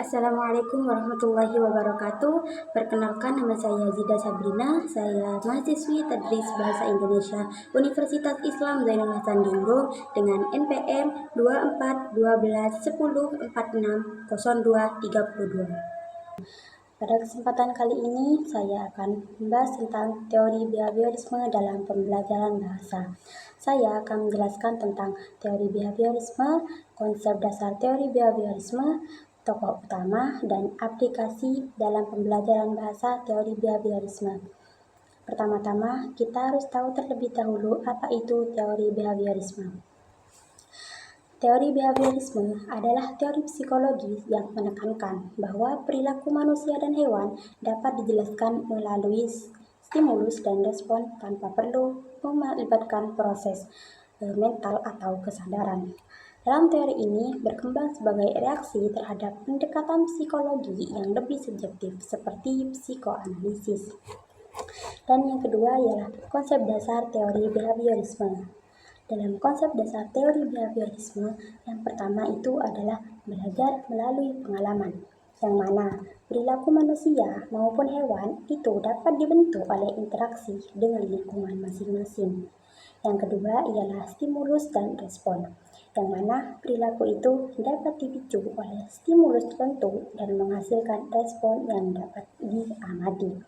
Assalamualaikum warahmatullahi wabarakatuh. Perkenalkan, nama saya Zida Sabrina. Saya mahasiswi Tadris Bahasa Indonesia Universitas Islam Zainul Hasan Dinggong dengan NPM 241210460232. Pada kesempatan kali ini saya akan membahas tentang teori behaviorisme dalam pembelajaran bahasa. Saya akan menjelaskan tentang teori behaviorisme, konsep dasar teori behaviorisme, tokoh utama, dan aplikasi dalam pembelajaran bahasa teori behaviorisme. Pertama-tama, kita harus tahu terlebih dahulu apa itu teori behaviorisme. Teori behaviorisme adalah teori psikologi yang menekankan bahwa perilaku manusia dan hewan dapat dijelaskan melalui stimulus dan respon tanpa perlu melibatkan proses mental atau kesadaran. Dalam teori ini berkembang sebagai reaksi terhadap pendekatan psikologi yang lebih subjektif seperti psikoanalisis. Dan yang kedua ialah konsep dasar teori behaviorisme. Dalam konsep dasar teori behaviorisme, yang pertama itu adalah belajar melalui pengalaman, yang mana perilaku manusia maupun hewan itu dapat dibentuk oleh interaksi dengan lingkungan masing-masing. Yang kedua ialah stimulus dan respon, yang mana perilaku itu dapat dipicu oleh stimulus tertentu dan menghasilkan respon yang dapat diamati.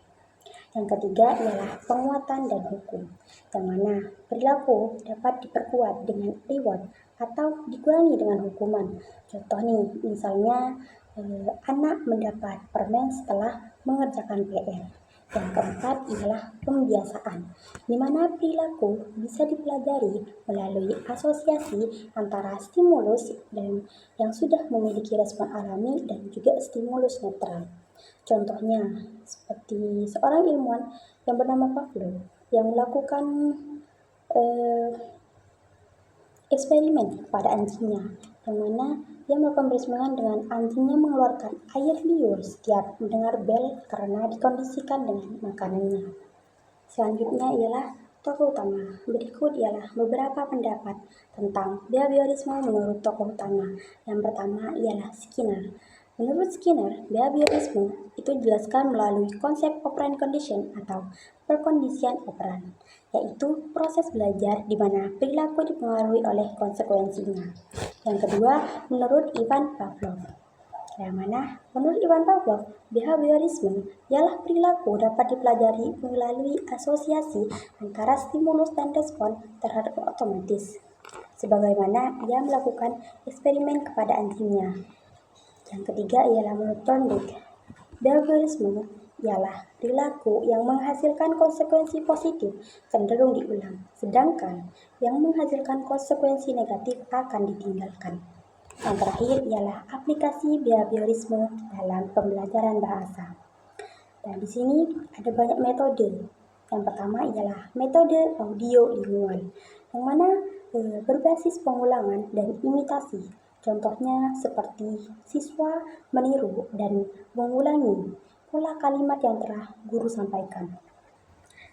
Yang ketiga ialah penguatan dan hukum, yang mana perilaku dapat diperkuat dengan reward atau dikurangi dengan hukuman. Contoh nih, misalnya anak mendapat permen setelah mengerjakan PR. Yang keempat ialah pembiasaan, di mana perilaku bisa dipelajari melalui asosiasi antara stimulus dan yang sudah memiliki respon alami dan juga stimulus netral. Contohnya, seperti seorang ilmuwan yang bernama Pavlov yang melakukan eksperimen pada anjingnya, yang mana dia melakukan eksperimen dengan anjingnya mengeluarkan air liur setiap mendengar bel karena dikondisikan dengan makanannya. Selanjutnya ialah tokoh utama. Berikut ialah beberapa pendapat tentang behaviorisme menurut tokoh utama. Yang pertama ialah Skinner. Menurut Skinner, behaviorisme itu dijelaskan melalui konsep operant condition atau perkondisian operan, yaitu proses belajar di mana perilaku dipengaruhi oleh konsekuensinya. Yang kedua, menurut Ivan Pavlov, yang mana menurut Ivan Pavlov, behaviorisme ialah perilaku dapat dipelajari melalui asosiasi antara stimulus dan respon terhadap otomatis, sebagaimana ia melakukan eksperimen kepada anjingnya. Yang ketiga ialah menurut Thorndike, behaviorisme ialah perilaku yang menghasilkan konsekuensi positif cenderung diulang, sedangkan yang menghasilkan konsekuensi negatif akan ditinggalkan. Yang terakhir ialah aplikasi behaviorisme dalam pembelajaran bahasa. Dan di sini ada banyak metode. Yang pertama ialah metode audio lingual, yang mana berbasis pengulangan dan imitasi. Contohnya seperti siswa meniru dan mengulangi pola kalimat yang telah guru sampaikan.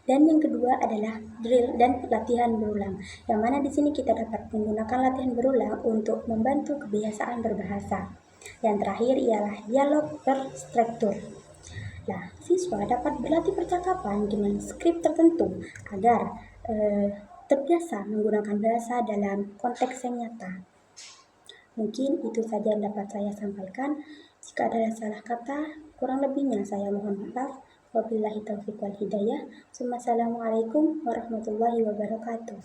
Dan yang kedua adalah drill dan latihan berulang, yang mana di sini kita dapat menggunakan latihan berulang untuk membantu kebiasaan berbahasa. Yang terakhir ialah dialog terstruktur. Nah, siswa dapat berlatih percakapan dengan skrip tertentu agar terbiasa menggunakan bahasa dalam konteks yang nyata. Mungkin itu saja yang dapat saya sampaikan. Jika ada salah kata, kurang lebihnya saya mohon maaf. Wabillahi taufiq wal hidayah. Wassalamualaikum warahmatullahi wabarakatuh.